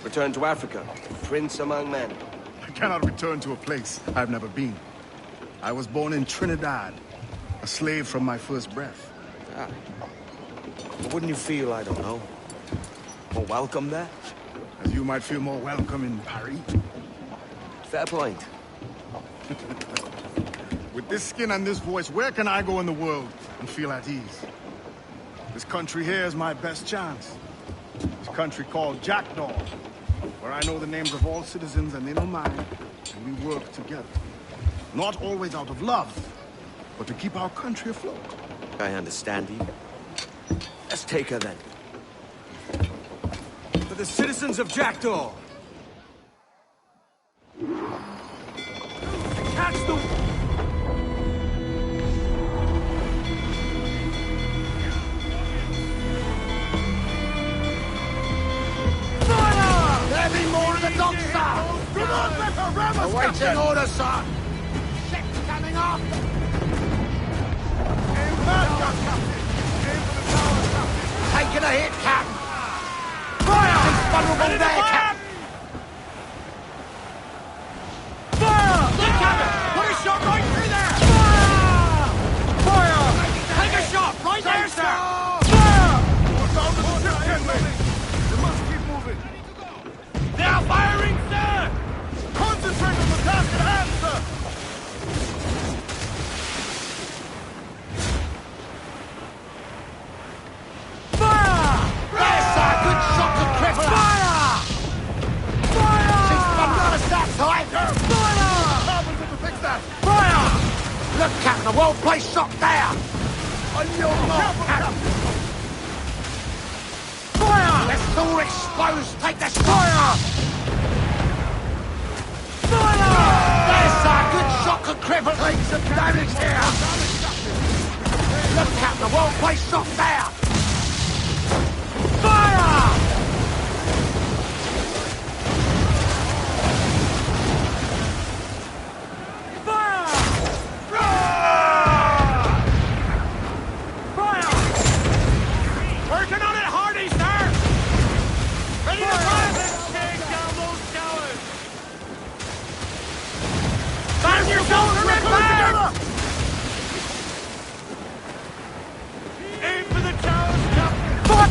Return to Africa, prince among men. I cannot return to a place I've never been. I was born in Trinidad, a slave from my first breath. Ah. But wouldn't you feel, I don't know, more welcome there? As you might feel more welcome in Paris. Fair point. With this skin and this voice, where can I go in the world and feel at ease? This country here is my best chance. This country called Jackdaw, where I know the names of all citizens and they know mine, and we work together. Not always out of love, but to keep our country afloat. I understand you. Let's take her then. For the citizens of Jackdaw! Catch the... There be more in the dock, sir! Do not let her ram us, awaiting orders, sir! Ship's coming off! Aim for the tower, Captain! Taking a hit, Captain! Fire! He's vulnerable there, Captain! Fire! Look, Captain! Put a shot right through there! Fire! Fire! Take a shot right there, sir! Fire! We're down to the ship, gentlemen! We must keep moving! They are firing, sir! Concentrate on the task at hand, sir! Fire! Yes, sir! Good shot to cripple her! Fire! Fire! She's not a stat tight! Fire! Happens to fix that! Fire! Look, Captain, a well-placed shot there! On your mark, Captain! Fire! Let's all explode! Take the fire! Fire! There's a good shot to cripple. Take some damage here. Look, Captain, a well-placed shot there. Fire! Fire! Fire! Working on it, Hardy, sir! Ready to fire! Take down those towers! Find your shoulder and back! Aim for the towers, Captain! Fuck!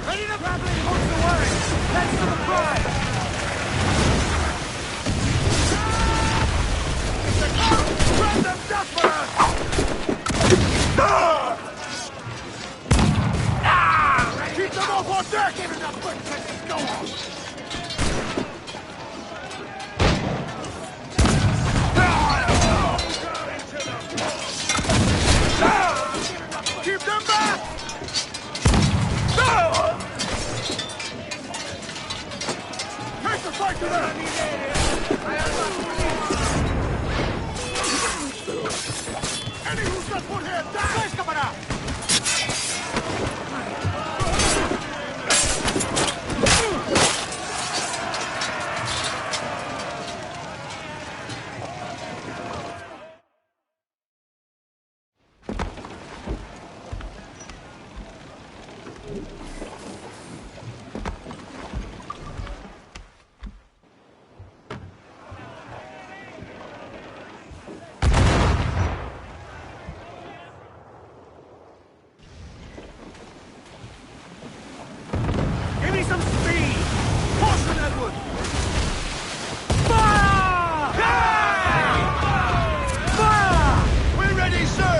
Ready to grappling hooks away! Heads to the prize! Grab them desperate! Keep them off on deck! Give it up quick! Let's go on! Keep them back! Take the fight to them! Any who's got foot here, die! Cámara! Give me some speed! Caution, Edward! Fire! Fire! We're ready, sir!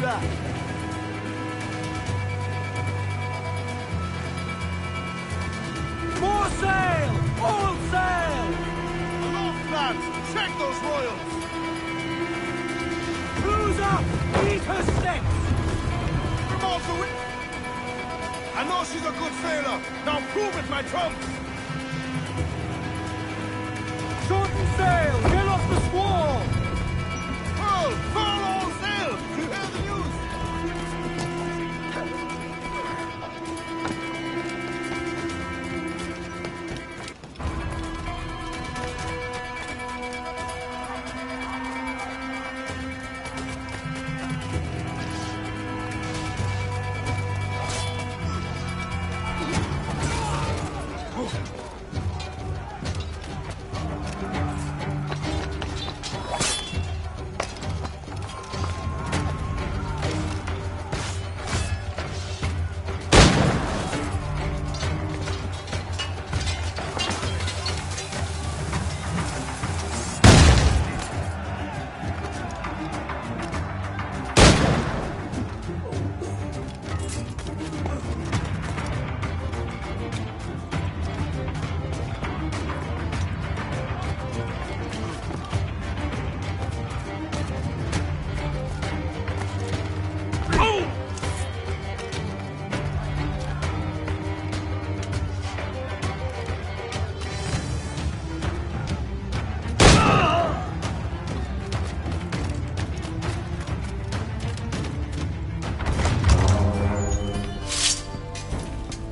that? More sail! All sail! Aloft, lads! Check those royals! Who's up? Eat her sticks! Remove the wind! I know she's a good sailor! Now prove it, my trumps! Shorten sail! Get off the squall! Furl! Furl all sail! You hear the news?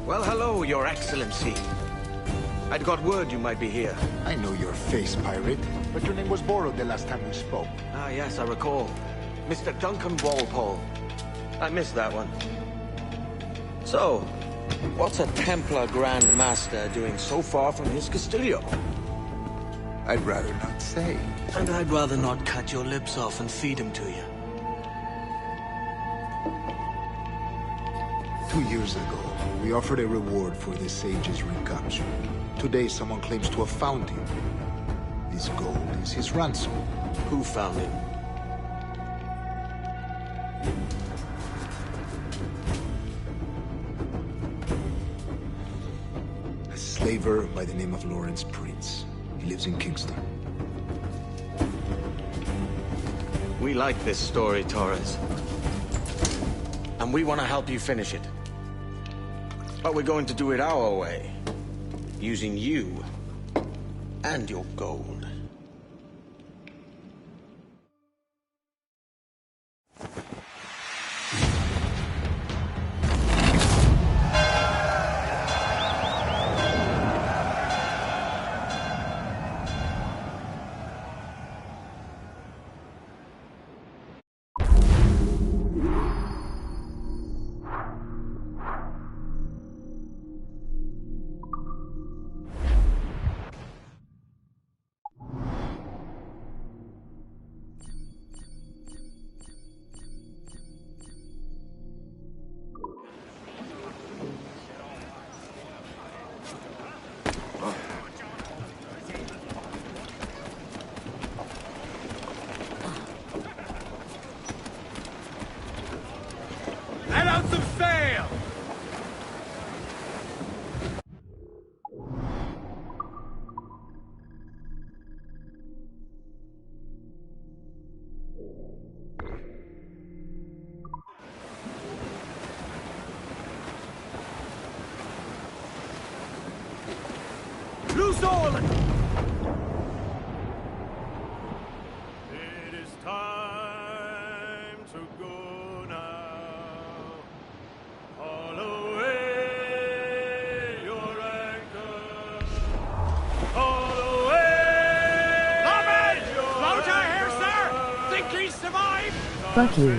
Well, hello, Your Excellency. I'd got word you might be here. I know your face, pirate, but your name was borrowed the last time we spoke. Ah, yes, I recall. Mr. Duncan Walpole. I missed that one. So, what's a Templar Grand Master doing so far from his Castillo? I'd rather not say. And I'd rather not cut your lips off and feed him to you. 2 years ago, we offered a reward for the sage's recapture. Today, someone claims to have found him. This gold is his ransom. Who found him? A slaver by the name of Lawrence Prince. He lives in Kingston. We like this story, Torres. And we want to help you finish it. But we're going to do it our way. Using you and your gold. Let out some sail! Loose all! It is time to go now. Haul away your anchor. Haul away. Norman! Float her here, sir! Think he survived? Fuck you.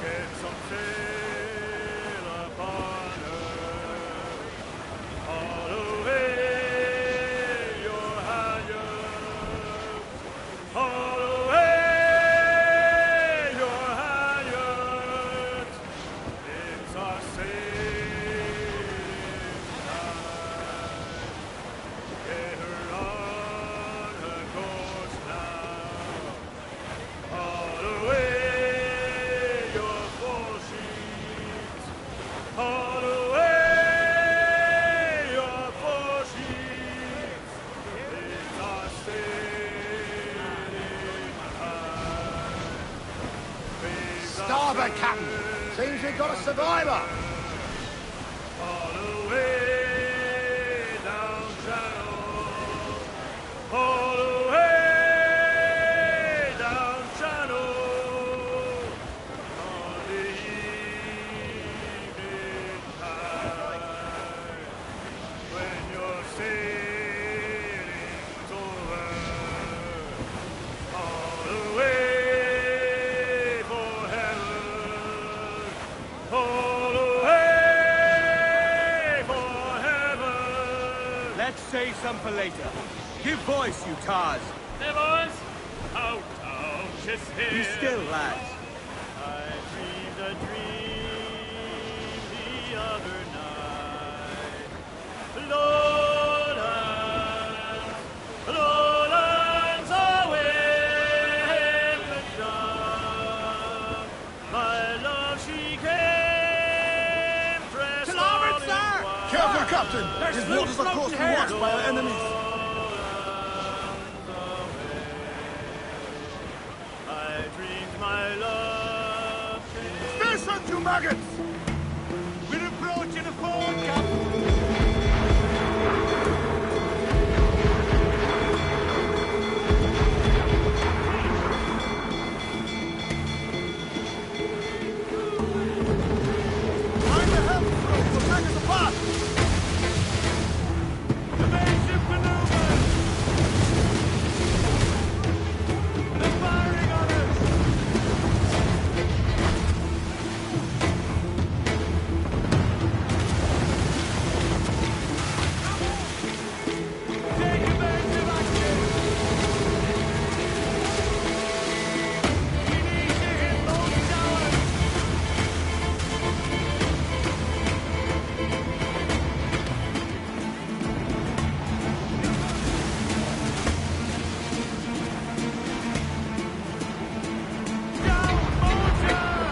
Get some sail upon her. Haul away your halyards. Haul away your halyards. It's our sailing time. Get her on her course now. Starboard, Captain! Seems we've got a survivor! All the way down channel. All the way down channel. On the evening tide. When your sailing's over. All the way for heaven. All the way for heaven. Let's save some for later. Give voice, you tars. Hey, boys! Out, just here. Be still, lads. I dreamed a dream the other night. Lowlands away in the dark. My love, she came dressed all in white. Careful, Captain! His waters are close to watched by our enemies. I dreamed my love came. Listen, you maggots! We're approaching a ford, Captain. Find the helm stroke will take us apart! Evasive maneuvers! They're firing on us! Take evasive action! We need to hit those towers! Down, motor!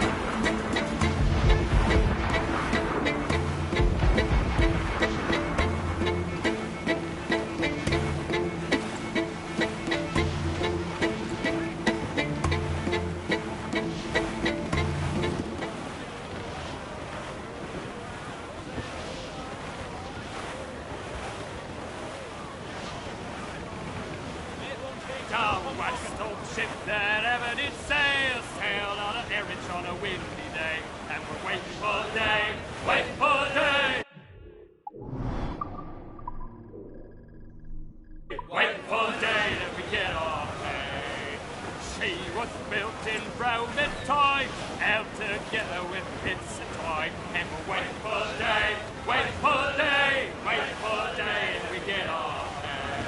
Down west, old ship that ever did sail, sailed on an errand on a windy day, and we're waiting for day, waiting for day. Waiting for day that we get our pay. She was built in Roman time, held together with bits of twine, and we're waiting for day, waiting for day, waiting for day that we get our pay.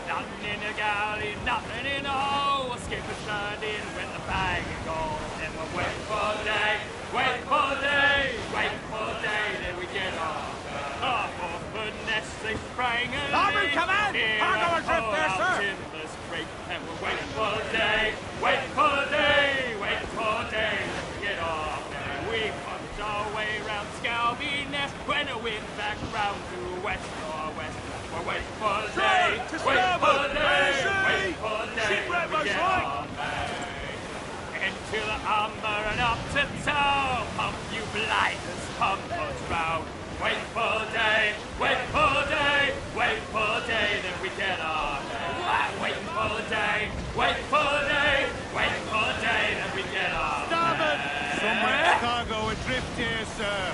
Nothing in the galley, nothing in the hole. Skipper's turned in when the bag goes. And we're waiting for day, waiting for day, waiting for day, then we get off. Off for Nestle sprang a Starboard, come in! Cargo adrift there, sir! Timbers creek, and we're waiting for day, waiting for day, waiting for day, then we get off. We pumped our way round Scalby Nest when the wind back round to west northwest. We're waiting for day, waiting for day, waiting for day, then we get off. Into the umber and up to town, pump you blinders, pump us round. Waiting for day, waiting for day, waiting for day, then we get off. Waiting for day, waiting for day, waiting for day, then we get off. Starboard! Somewhere cargo adrift here, sir.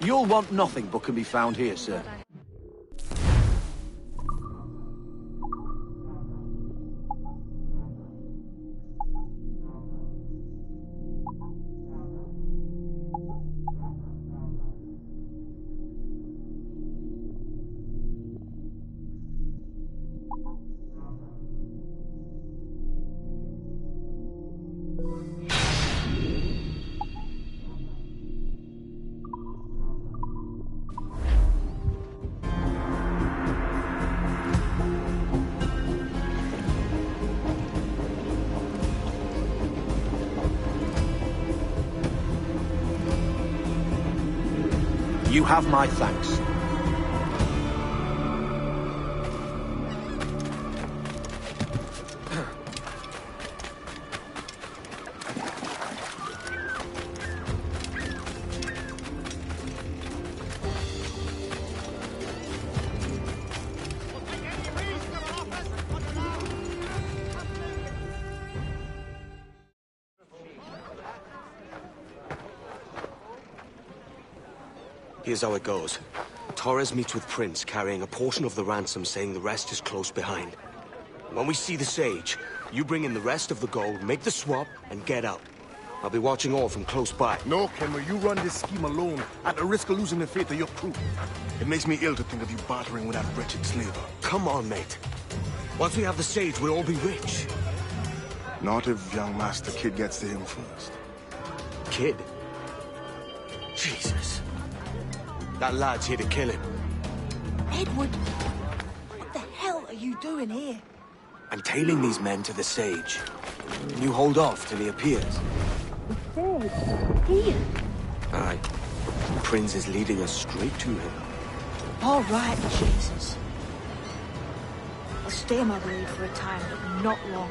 You'll want nothing but can be found here, sir. You have my thanks. Here's how it goes. Torres meets with Prince, carrying a portion of the ransom, saying the rest is close behind. When we see the Sage, you bring in the rest of the gold, make the swap, and get out. I'll be watching all from close by. No, Kenmer, you run this scheme alone, at the risk of losing the faith of your crew. It makes me ill to think of you bartering with that wretched slaver. Come on, mate. Once we have the Sage, we'll all be rich. Not if young Master Kid gets to him first. Kid? Jesus. That lad's here to kill him. Edward, what the hell are you doing here? I'm tailing these men to the Sage. Can you hold off till he appears? The Sage? Here? Aye. Prince is leading us straight to him. All right, Jesus. I'll stay in my blade for a time, but not long.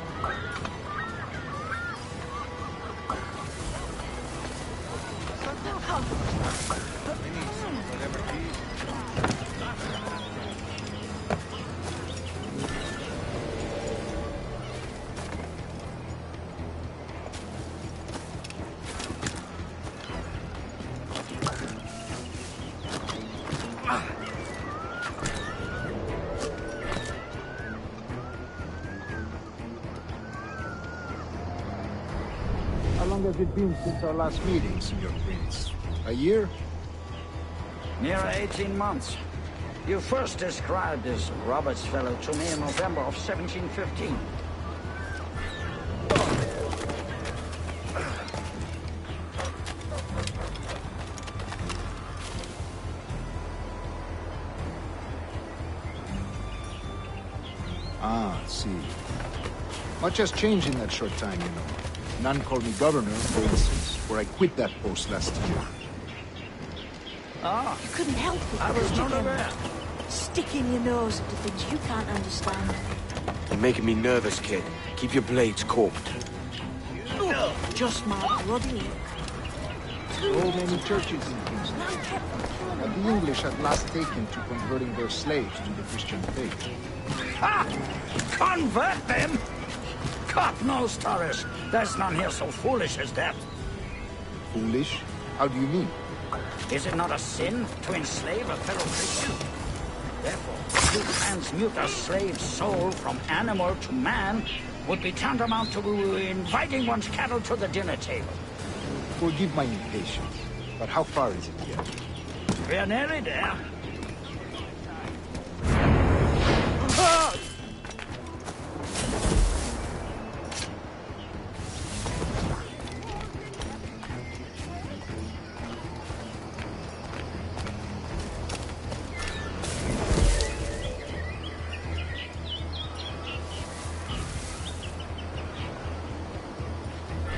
How long has it been since our last meeting, Senior Prince? A year? Near 18 months. You first described this Roberts fellow to me in November of 1715. Ah, see. Much has changed in that short time, you know. None called me governor, for instance, where I quit that post last year. Ah, You couldn't help it. I was could you, not Ken? aware. Sticking your nose into things you can't understand. You're making me nervous, kid. Keep your blades combed. Just my bloody luck. So many churches in Kingston. Man kept from killing But them. the English at last taken to converting their slaves to the Christian faith. Ha! Convert them? God knows, Torres. There's none here so foolish as that. Foolish? How do you mean? Is it not a sin to enslave a fellow Christian? Therefore, to transmute a slave's soul from animal to man would be tantamount to inviting one's cattle to the dinner table. Forgive my impatience, but how far is it yet? We're nearly there.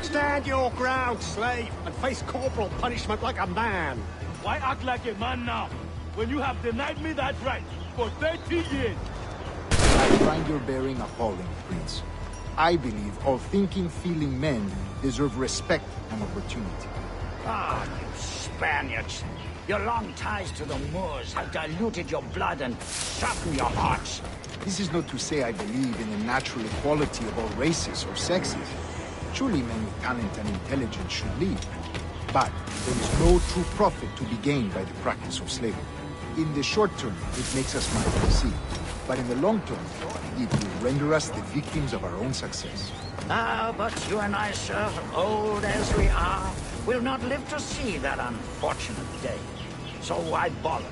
Stand your ground, slave, and face corporal punishment like a man. Why act like a man now, when you have denied me that right for 30 years? I find your bearing appalling, Prince. I believe all thinking, feeling men deserve respect and opportunity. Ah, you Spaniards. Your long ties to the Moors have diluted your blood and softened your hearts. This is not to say I believe in the natural equality of all races or sexes. Surely men with talent and intelligence should lead. But there is no true profit to be gained by the practice of slavery. In the short term, it makes us money, see. But in the long term, it will render us the victims of our own success. Ah, but you and I, sir, old as we are, will not live to see that unfortunate day. So why bother?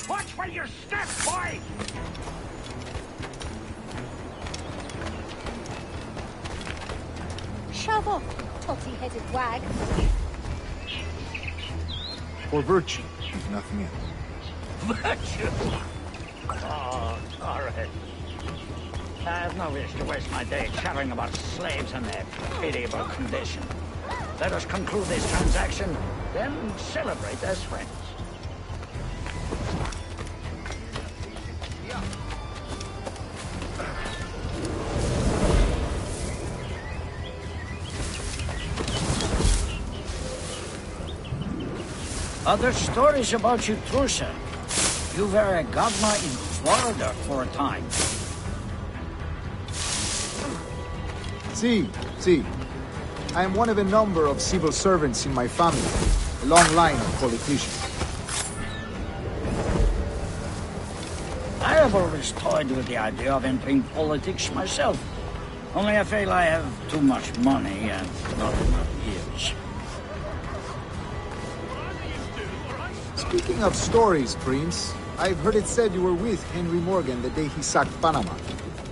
Watch where you step, boy! Shove off, totty-headed wag. For virtue, if nothing else. Virtue! Oh, Torres. I have no wish to waste my day chattering about slaves and their pitiable condition. Let us conclude this transaction, then celebrate as friends. Other stories about you too, sir. You were a governor in Florida for a time. See. I am one of a number of civil servants in my family, a long line of politicians. I have always toyed with the idea of entering politics myself. Only I feel I have too much money and not enough years. Speaking of stories, Prince, I've heard it said you were with Henry Morgan the day he sacked Panama.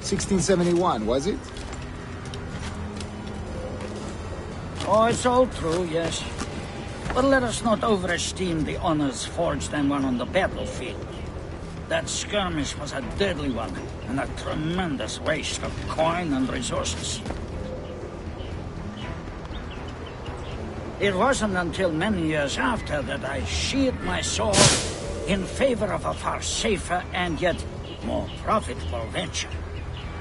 1671, was it? Oh, it's all true, yes. But let us not overesteem the honors forged and won on the battlefield. That skirmish was a deadly one, and a tremendous waste of coin and resources. It wasn't until many years after that I sheathed my sword in favor of a far safer and yet more profitable venture.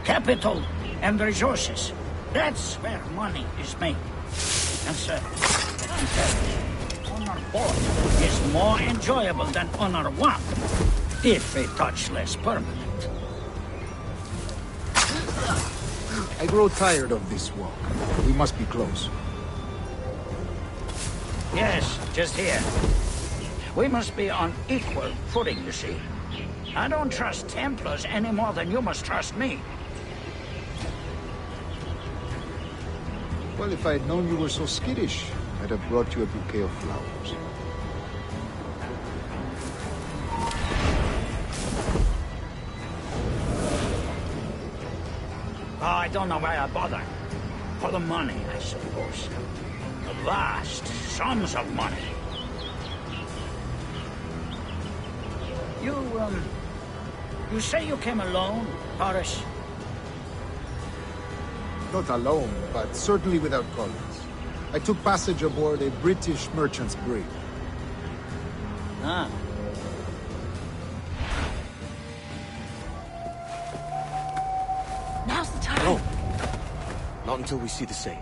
Capital and resources. That's where money is made. And sir, I'm telling you, honor 4 is more enjoyable than honor 1, if a touch less permanent. I grow tired of this walk. We must be close. Yes, just here. We must be on equal footing, you see. I don't trust Templars any more than you must trust me. Well, if I had known you were so skittish, I'd have brought you a bouquet of flowers. Oh, I don't know why I bother. For the money, I suppose. The vast sums of money. You say you came alone, Horace? Not alone, but certainly without colleagues. I took passage aboard a British merchant's brig. Ah. Now's the time. No. Not until we see the sage.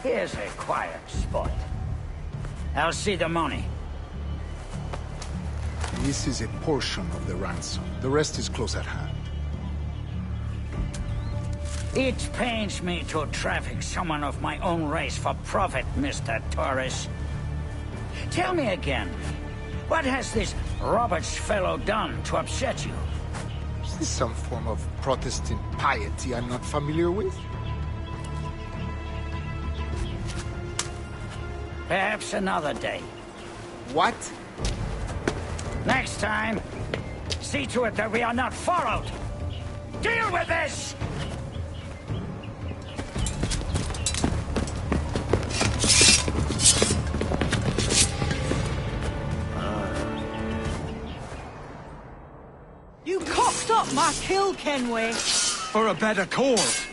Here's a quiet spot. I'll see the money. This is a portion of the ransom. The rest is close at hand. It pains me to traffic someone of my own race for profit, Mr. Torres. Tell me again, what has this Roberts fellow done to upset you? Is this some form of Protestant piety I'm not familiar with? Perhaps another day. What? Next time, see to it that we are not followed. Deal with this! You cocked up my kill, Kenway. For a better cause.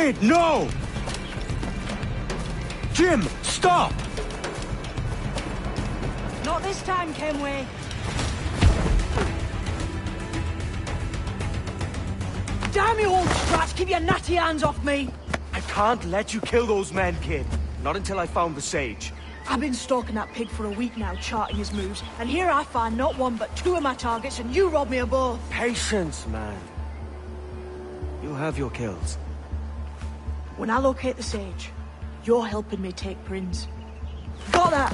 Kid, no! Jim, stop! Not this time, Kenway. Damn you, old strat! Keep your natty hands off me! I can't let you kill those men, kid. Not until I found the sage. I've been stalking that pig for a week now, charting his moves, and here I find not one but two of my targets, and you rob me of both. Patience, man. You have your kills. When I locate the sage, you're helping me take Prince. Got that?